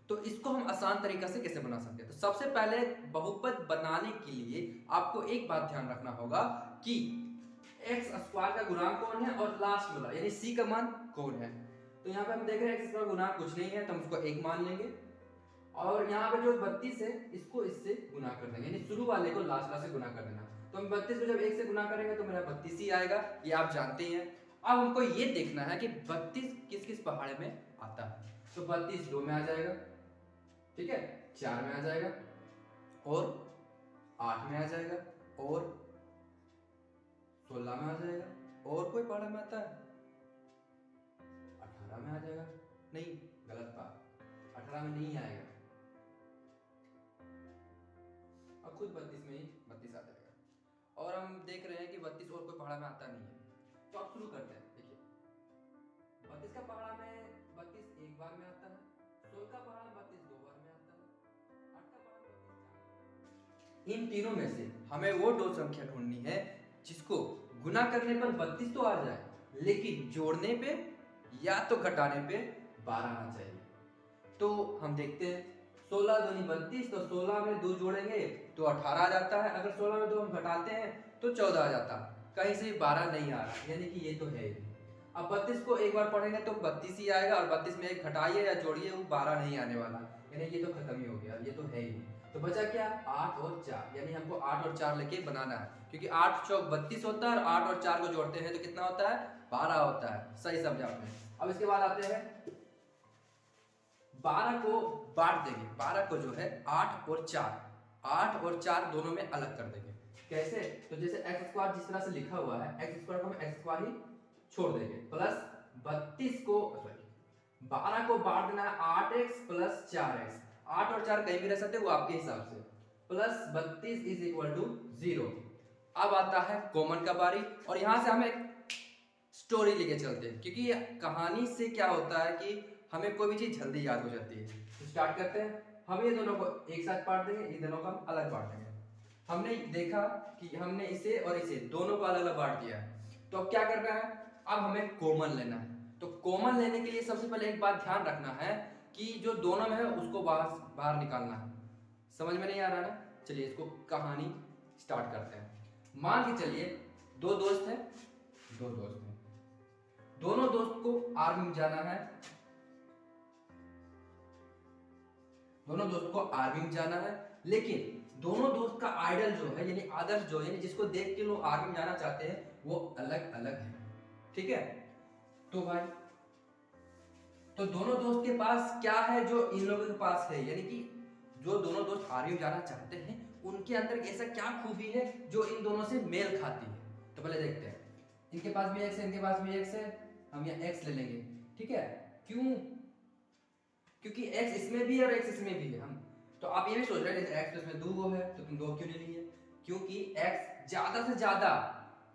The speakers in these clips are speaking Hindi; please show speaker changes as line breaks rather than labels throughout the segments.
तो इसको हम आसान तरीका से कैसे बना सकते हैं? तो सबसे पहले बहुपद बनाने के लिए आपको एक बात ध्यान रखना होगा कि एक्स स्क्वायर का गुणांक कौन है और लास्ट वाला यानी सी का मान कौन है। तो यहाँ पे हम देख रहे हैं एक्स स्क्वायर गुणांक कुछ नहीं है, तो हम उसको एक मान लेंगे और यहाँ पे जो 32 है इसको इससे गुना कर देंगे, यानी शुरू वाले को लास्ट वाले से गुना कर देना। तो हम 32 को जब एक से गुना करेंगे तो मेरा 32 ही आएगा, ये आप जानते ही हैं। अब हमको ये देखना है कि 32 किस किस पहाड़े में आता है। तो 32 2 में आ जाएगा, ठीक है, 4 में आ जाएगा और 8 में आ जाएगा और 16 में आ जाएगा। और कोई पहाड़ा में आता है? 18 में आ जाएगा। नहीं, गलत बात, 18 में नहीं आएगा। अब खुद 32 में ही 32 आ जाएगा। और हम देख रहे हैं कि 32 और कोई पहाड़ा में आता नहीं है। तो अब शुरू करते हैं। देखिए 32 का पहाड़ा में 32 एक बार में आता है, 16 का पहाड़ा 32 दो बार में आता है, 8 का पहाड़ा 32 इन तीनों में से हमें वो दो संख्या ढूंढनी है जिसको गुना करने पर 32 तो आ जाए, लेकिन जोड़ने पे या तो घटाने पे 12 आना चाहिए। तो हम देखते हैं 16 दूनी 32, तो 16 में 2 जोड़ेंगे तो 18 आ जाता है। अगर 16 में 2 हम घटाते हैं तो 14 आ जाता है, कहीं से 12 नहीं आ रहा, यानी कि ये तो है ही। अब 32 को एक बार पढ़ेंगे तो 32 ही आएगा और 32 में एक घटाइए या जोड़िए वो 12 नहीं आने वाला, यानी ये तो खत्म ही हो गया, ये तो है ही। तो बचा क्या? 8 और 4, यानी हमको 8 और 4 लेके बनाना है, क्योंकि 8 चौक 32 होता है और 8 और 4 को जोड़ते हैं तो कितना होता है? 12 होता है। सही समझा आपने। अब इसके बाद आते हैं 12 को बांट देंगे, 12 को जो है 8 और 4, 8 और 4 दोनों में अलग कर देंगे। कैसे? तो जैसे एक्स स्क्वायर जिस तरह से लिखा हुआ है, एक्स स्क्वायर को हम एक्स स्क्वायर ही छोड़ देंगे, प्लस 32 को सॉरी 12 को बांट देना है 8x प्लस 4x, 8 और 4 कहीं भी रह सकते हैं, वो आपके हिसाब से, प्लस 32 इज इक्वल टू 0। अब आता है कॉमन का बारी, और यहां से हमें स्टोरी लेके चलते हैं, क्योंकि कहानी से क्या होता है कि हमें कोई भी चीज जल्दी याद हो जाती है। तो स्टार्ट करते हैं। हम ये दोनों को एक साथ बांट देंगे, ये दोनों को हम अलग बांट देंगे। हमने देखा कि हमने इसे और इसे दोनों को अलग अलग बांट दिया है, तो अब क्या करना है? अब हमें कॉमन लेना है। तो कॉमन लेने के लिए सबसे पहले एक बात ध्यान रखना है कि जो दोनों में है उसको बाहर निकालना है। समझ में नहीं आ रहा ना? चलिए इसको कहानी स्टार्ट करते हैं। मान के चलिए दो दोस्त हैं, दोनों दोस्त को आर्मी में जाना है, दोनों दोस्त को आर्मी में जाना है, लेकिन दोनों दोस्त का आइडल जो है यानी आदर्श जो है, जिसको देख के लोग आर्मी में जाना चाहते हैं, वो अलग अलग है। ठीक है? तो भाई तो दोनों दोस्त के पास क्या है जो इन लोगों के पास है, यानी कि जो दोनों दोस्त आर्मी में जाना चाहते हैं उनके अंदर ऐसा क्या खूबी है जो इन दोनों से मेल खाती है। तो पहले देखते हैं। इनके पास भी एक्स है, इनके पास भी एक्स है, हम यहाँ एक्स ले लेंगे। ठीक है? क्यों? क्योंकि एक्स इसमें भी है और एक्स इसमें भी है। हम तो आप ये भी सोच रहे हैं एक्स इसमें 2 गो है तो तुम 2 क्यों नहीं लिए? क्योंकि एक्स ज्यादा से ज्यादा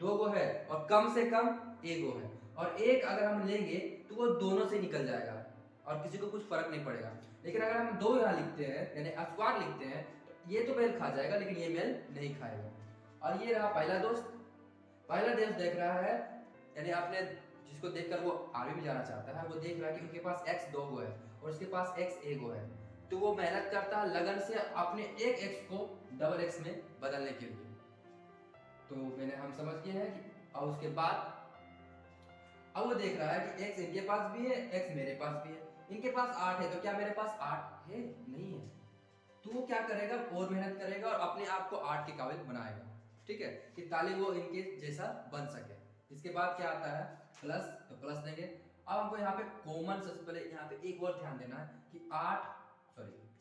2 गो है और कम से कम 1 गो है, और एक अगर हम लेंगे तो वो दोनों से निकल जाएगा और किसी को कुछ फर्क नहीं पड़ेगा। लेकिन अगर हम 2 यहाँ लिखते हैं यानी स्क्वायर लिखते हैं तो ये तो मेल खा जाएगा, लेकिन ये मेल नहीं खाएगा। और ये रहा पहला दोस्त, पहला दोस्त देख रहा है, यानी आपने जिसको देखकर वो आर्मी में जाना चाहता है, वो देख रहा है कि उनके पास एक्स 2 गो है और उसके पास एक्स 1 गो है, तो वो मेहनत करता है लगन से अपने एक एक्स को डबल एक्स में बदलने के लिए। तो मैंने हम समझ गए हैं कि और उसके बाद अब वो देख रहा है कि एक्स इनके पास भी है, एक्स मेरे पास भी है। इनके पास 8 है तो क्या मेरे पास 8 है? नहीं है। तो वो क्या करेगा? और मेहनत करेगा और अपने आप को 8 के काबिल बनाएगा। ठीक है? कि ताली वो इनके जैसा बन सके। इसके बाद क्या आता है? प्लस, तो प्लस देंगे। अब हमको यहाँ पे कॉमन सबसे पहले यहाँ पे एक और ध्यान देना है कि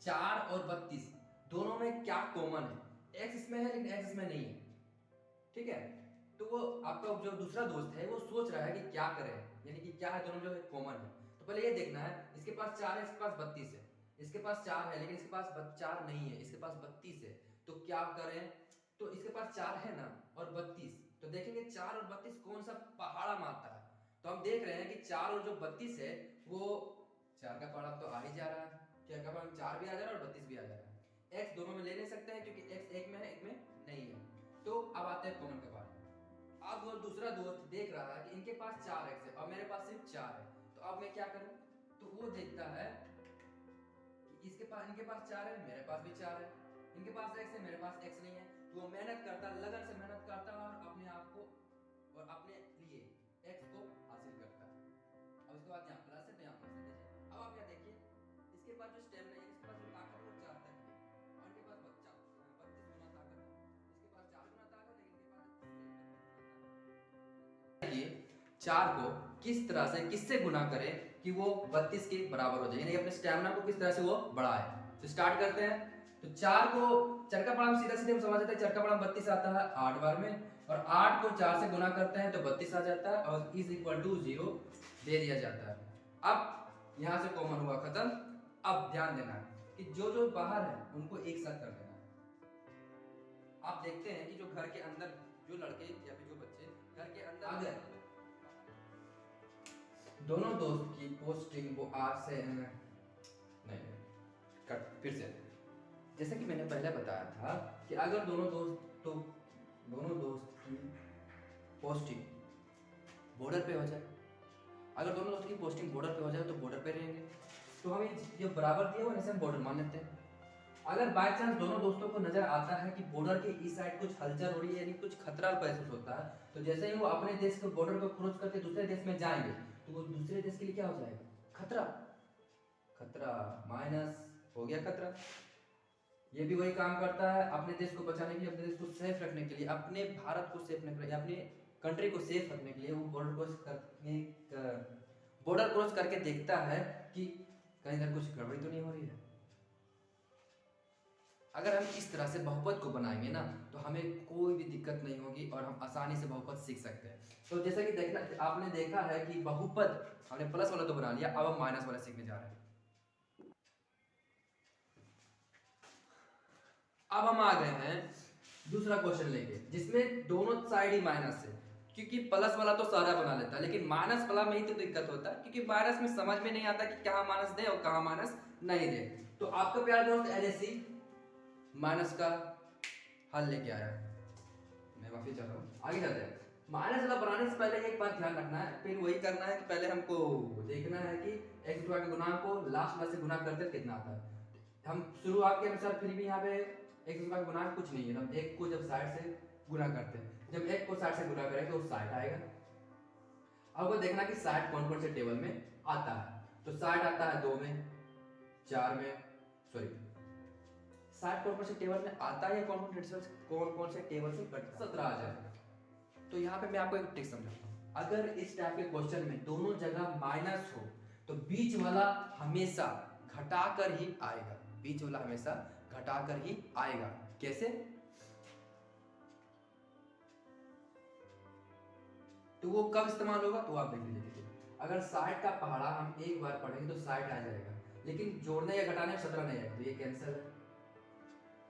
4 और 32 दोनों में क्या कॉमन है? एक्स इसमें है लेकिन एक्स इसमें नहीं है। ठीक है? तो वो आपका जो दूसरा दोस्त है वो सोच रहा है कि क्या करे, यानी कि क्या है दोनों जो कॉमन है। तो पहले ये देखना है, इसके पास 4 है, इसके पास 32 है। इसके पास 4 है लेकिन इसके पास 4 नहीं है, इसके पास 32 है। तो क्या करें? तो इसके पास 4 है ना और 32, तो देखेंगे 4 और 32 कौन सा पहाड़ा में आता है। तो हम देख रहे हैं कि 4 और जो 32 है वो 4 का पहाड़ा तो आ ही जा रहा है, क्या का पहाड़ा 4 भी आ जा रहा है और 32 भी आ जा रहा है। एक्स दोनों में ले नहीं सकते हैं क्योंकि एक्स एक में है एक में नहीं है। तो अब आते हैं कॉमन का पहाड़ा। अब वो दूसरा दोस्त देख रहा है कि इनके पास 4x है और मेरे पास सिर्फ 4 है, तो अब मैं क्या करूं? तो वो देखता है कि इनके पास 4 है, मेरे पास भी 4 है, इनके पास x है, मेरे पास x नहीं है। तो वो मेहनत करता, लगन से मेहनत करता और अपने आप को और अपने लिए x को हासिल करता है। अब उसके बाद यहाँ प्लस है तो यहाँ प्लस है। अब आप क्या देखिए, इसके पास जो स्टेमिना है, इसके पास जो ताकत है वो 4 तक है और इनके पास 32 गुना ताकत है। इसके पास 4 गुना ताकत है, इनके पास देखिए 4 को किस तरह से किससे गुना करें कि वो 32 के बराबर हो जाए, यानी अपने स्टैमिना को किस तरह से वो बढ़ाए। तो स्टार्ट करते हैं। तो 4 को चरका पड़ाम सीधा सीधे हम समझ जाते हैं, चरका पड़ाम 32 आता है 8 बार में, और 8 को 4 से गुना करते हैं तो 32 आ जाता है और इज इक्वल टू 0 दे दिया जाता है। अब यहां से कॉमन हुआ खत्म। अब ध्यान देना कि जो जो बाहर है उनको एक साथ कर देना है। आप देखते हैं कि जो घर के अंदर जो लड़के या फिर जो बच्चे घर के अंदर अगर दोनों दोस्त की पोस्टिंग वो 8 से नहीं कट फिर से, जैसे कि मैंने पहले बताया था कि अगर दोनों दोस्त की पोस्टिंग बॉर्डर पे हो जाए, अगर दोनों दोस्त की पोस्टिंग बॉर्डर पे हो जाए तो बॉर्डर पे रहेंगे, तो हमें ये बराबर दिया हुआ हम बॉर्डर मान लेते हैं। अगर बाय चांस दोनों दोस्तों को नजर आता है कि बॉर्डर के इस साइड कुछ हलचल हो रही है, यानी कुछ खतरा महसूस होता है, तो जैसे ही वो अपने देश के बॉर्डर को क्रॉस करके दूसरे देश में जाएंगे तो वो दूसरे देश के लिए क्या हो जाएगा, खतरा। खतरा माइनस हो गया खतरा। ये भी वही काम करता है अपने देश को बचाने के लिए, अपने देश को सेफ रखने के लिए, अपने भारत को सेफ रखने के लिए, अपने कंट्री को सेफ रखने के लिए वो बॉर्डर क्रॉस करके देखता है कि कहीं इधर कुछ गड़बड़ी तो नहीं हो रही है। अगर हम इस तरह से बहुपद को बनाएंगे ना तो हमें कोई भी दिक्कत नहीं होगी और हम आसानी से बहुपद सीख सकते हैं। तो जैसा कि देखना आपने देखा है कि बहुपद हमने प्लस वाला तो बना लिया, अब हम माइनस वाला सीखने जा रहे हैं। अब हम आ गए हैं दूसरा क्वेश्चन लेके जिसमें दोनों साइड ही माइनस है, क्योंकि प्लस वाला तो सारा बना लेता है लेकिन माइनस वाला में ही तो दिक्कत होता है, क्योंकि माइनस में समझ में नहीं आता कि कहां माइनस दे और कहां माइनस नहीं दे। तो आपका प्यारा दोस्त एलएसी माइनस का हल लेके आया है। मैं माफी चाह रहा हूँ, आगे जाते हैं। माइनस वाला बनाने से पहले एक बात ध्यान रखना है, फिर वही करना है कि पहले हमको देखना है कि x स्क्वायर के गुणांक को लास्ट वाले से गुना करते कितना आता है। हम शुरुआत के अनुसार फिर भी यहाँ पे x स्क्वायर का गुणांक कुछ नहीं है, हम एक को जब साइड से गुना करते हैं, जब एक को साइड से गुना करें तो 60 आएगा। अब वो देखना कि 60 कौन कौन से टेबल में आता है। तो 60 आता है 2 में, 4 में, सॉरी 60 कौन कौन से टेबल में आता है या कौन कौन से टेबल से कट 17 आ जाएगा। तो यहाँ पे मैं आपको एक ट्रिक समझाता हूँ। अगर इस टाइप के क्वेश्चन में दोनों जगह माइनस हो तो बीच वाला हमेशा घटाकर ही आएगा, बीच वाला हमेशा घटाकर ही आएगा। कैसे? तो वो कब इस्तेमाल होगा तो आप देख लीजिए। अगर 60 का पहाड़ा हम एक बार पढ़ेंगे तो 60 आ जाएगा, लेकिन जोड़ने या घटाने में 17 नहीं आएगा, तो ये कैंसिल है।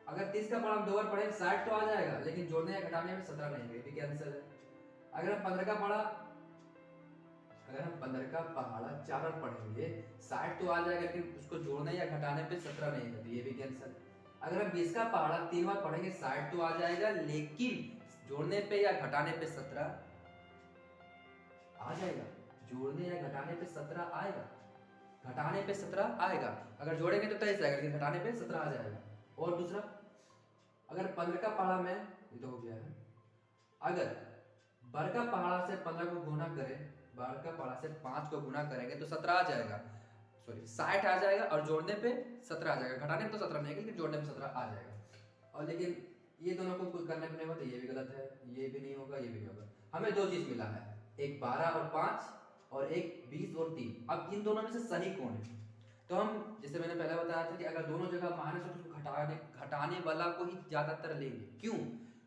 अगर 30 का पहाड़ा हम 2 बार पढ़ेंगे 60 तो आ जाएगा, लेकिन जोड़ने या घटाने में 17 नहीं आएगा, ये भी कैंसिल है। अगर हम 15 का पहाड़ा 4 बार पढ़ेंगे 60 तो आ जाएगा, लेकिन उसको जोड़ने या घटाने पे 17 नहीं आएगा, तो ये भी कैंसिल। अगर हम 20 का पहाड़ा 3 बार पढ़ेंगे 60 तो आ जाएगा, लेकिन जोड़ने पे या घटाने पे 17 आ जाएगा, जोड़ने या घटाने पे 17 आएगा, घटाने पे 17 आएगा। अगर जोड़ेंगे तो 23 आएगा, लेकिन घटाने पे 17 आ जाएगा। और दूसरा, अगर 15 का पहाड़ा में ये तो हो गया है, अगर बर का पहाड़ा से 15 को गुना करें, बर का पहाड़ा से 5 को गुना करेंगे तो 17 आ जाएगा, सॉरी 60 आ जाएगा, और जोड़ने पे 17 आ जाएगा, घटाने पे तो 17 नहीं, लेकिन जोड़ने पे 17 आ जाएगा। और लेकिन ये दोनों को करने पे नहीं होगा तो ये भी गलत है, ये भी नहीं होगा, ये भी नहीं होगा। हमें दो चीज मिला है, एक 12 और 5 और एक 20 और 3। अब इन दोनों में से सही कौन है? तो हम जैसे मैंने पहले बताया था कि अगर दोनों जगह माइनस हो तो उसको घटाने वाला को ही ज्यादातर लेंगे। क्यों?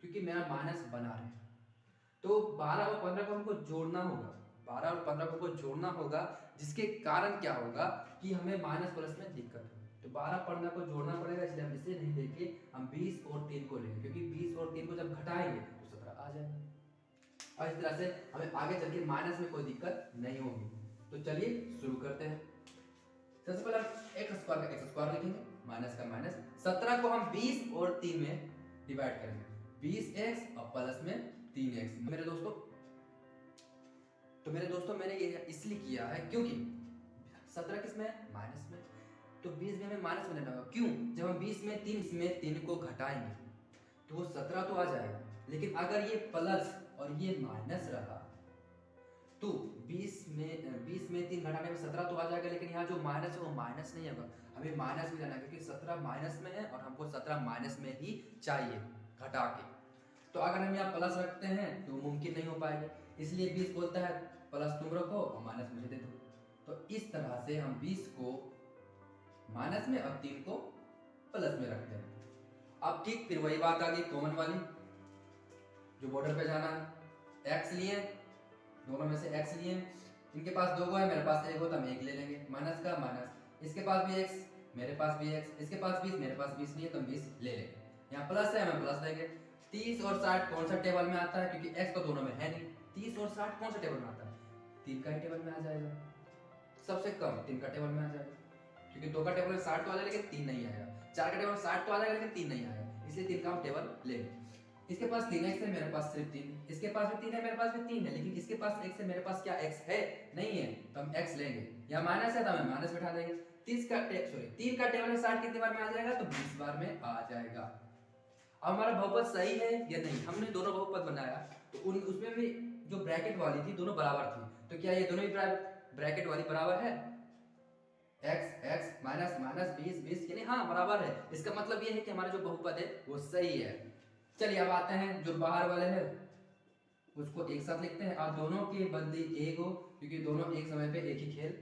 क्योंकि मेरा माइनस बना रहे, तो 12 और 15 को हमको जोड़ना होगा, 12 और 15 को जोड़ना होगा, जिसके कारण क्या होगा कि हमें माइनस प्लस में दिक्कत होगी। तो 12 15 को जोड़ना पड़ेगा, इसलिए हम इसे नहीं लेके हम 20 और 3 को लेंगे, क्योंकि 20 और 3 को जब घटाएंगे तो 17 आ जाएगा। और इस तरह से हमें आगे चल के माइनस में कोई दिक्कत नहीं होगी। तो चलिए शुरू करते हैं। सबसे पहले हम एक्स स्क्वायर का एक्स स्क्वायर लिखेंगे, माइनस का माइनस। 17 को हम 20 और 3 में डिवाइड करेंगे, 20x और प्लस में 3x। मेरे दोस्तों मैंने ये इसलिए किया है क्योंकि 17 किस में है? माइनस में। तो 20 में हमें माइनस में लेना होगा। क्यों? जब हम 20 में 3 को घटाएंगे तो वो 17 तो आ जाएगा, लेकिन अगर ये प्लस और ये माइनस रहा तो 20 में 3 घटाने में 17 तो आ जाएगा, लेकिन यहाँ जो माइनस है वो माइनस नहीं होगा, हमें माइनस भी लेना है क्योंकि 17 माइनस में है और हमको 17 माइनस में ही चाहिए घटा के। तो अगर हम यहाँ प्लस रखते हैं तो मुमकिन नहीं हो पाएगा, इसलिए 20 बोलता है प्लस तुम रखो और माइनस मुझे दे दो। तो इस तरह से हम 20 को माइनस में और 3 को प्लस में रखते हैं। अब ठीक फिर वही बात आ गई कॉमन वाली, जो बॉर्डर पे जाना है। x लिए, दोनों में से x लिए, इनके पास 2 है, मेरे पास 1 होता, हम 1 ले लेंगे, माइनस का माइनस, इसके पास भी x, मेरे पास भी x, इसके पास 20, मेरे पास 20 नहीं है तो हम 20 ले लेंगे। यहाँ प्लस है, हम प्लस लेंगे। 30 और 60 कौन सा टेबल में आता है? क्योंकि x तो दोनों में है नहीं। 30 और 60 कौन सा टेबल में आता है? 3 का ही टेबल में आ जाएगा, सबसे कम 3 का टेबल में आ जाएगा, क्योंकि 2 का टेबल में 60 तो आ जाएगा लेकिन 3 नहीं आएगा। 4 का टेबल में 60 तो आ जाएगा लेकिन 3 नहीं आएगा, इसलिए 3 का हम टेबल लेंगे। इसके पास 3x है, मेरे पास सिर्फ 3, इसके पास भी 3 है, मेरे पास भी 3 है, लेकिन इसके पास x है, मेरे पास क्या x है? नहीं है, तो हम x लेंगे। या माइनस है तो हम माइनस बैठा देंगे। 3 का टेबल में 60 कितनी बार में आ जाएगा? तो 20 बार में आ जाएगा। अब हमारा बहुपद सही है या नहीं? हमने दोनों बहुपद बनाया तो उसमें भी जो ब्रैकेट वाली थी दोनों बराबर थी, तो क्या ये दोनों ही ब्रैकेट वाली बराबर है? x माइनस माइनस 20 यानी हाँ बराबर है। इसका मतलब ये है कि हमारा जो बहुपद है वो सही है। चलिए अब आते हैं जो बाहर वाले हैं उसको एक साथ लिखते हैं। आप दोनों के बदले एक हो, क्योंकि दोनों एक समय पे एक ही खेल,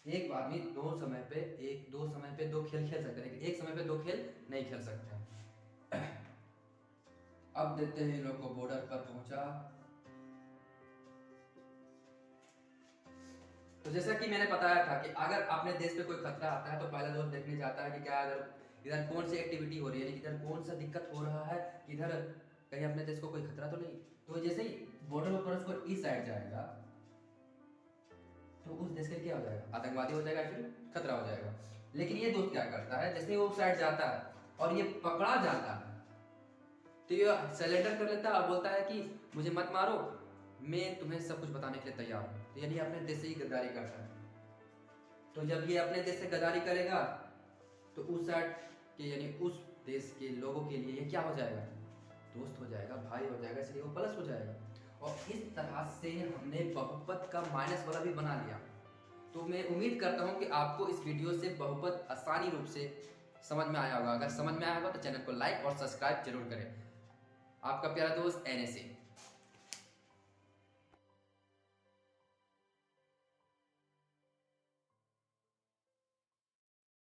एक बार में दो समय पे दो खेल खेल सकते हैं, लेकिन एक समय पे दो खेल नहीं खेल सकते हैं। अब देते हैं इन लोग को बॉर्डर पर पहुंचा। तो जैसा कि मैंने बताया था कि अगर अपने देश पे कोई खतरा आता है तो पहला दोस्त देखने जाता है कि क्या इधर कौन सी एक्टिविटी हो रही है, इधर कौन सा दिक्कत हो रहा है, इधर कहीं अपने देश को कोई खतरा तो नहीं। तो जैसे ही बॉर्डर पर क्रॉस इस साइड जाएगा तो उस देश के क्या हो जाएगा? आतंकवादी हो जाएगा, फिर खतरा हो जाएगा। लेकिन ये दोस्त क्या करता है, जैसे वो उस साइड जाता है और ये पकड़ा जाता है तो ये सरेंडर कर लेता है और बोलता है कि मुझे मत मारो, मैं तुम्हें सब कुछ बताने के लिए तैयार हूँ। तो यानी अपने देश से ही गद्दारी करता है। तो जब ये अपने देश से गद्दारी करेगा तो उस साइड के यानी उस देश के लोगों के लिए ये क्या हो जाएगा? दोस्त हो जाएगा, भाई हो जाएगा, इसलिए वो प्लस हो जाएगा। और इस तरह से हमने बहुपद का माइनस वाला भी बना लिया। तो मैं उम्मीद करता हूँ कि आपको इस वीडियो से बहुपद आसानी रूप से समझ में आया होगा। अगर समझ में आया होगा तो चैनल को लाइक और सब्सक्राइब जरूर करें। आपका प्यारा दोस्त NSA।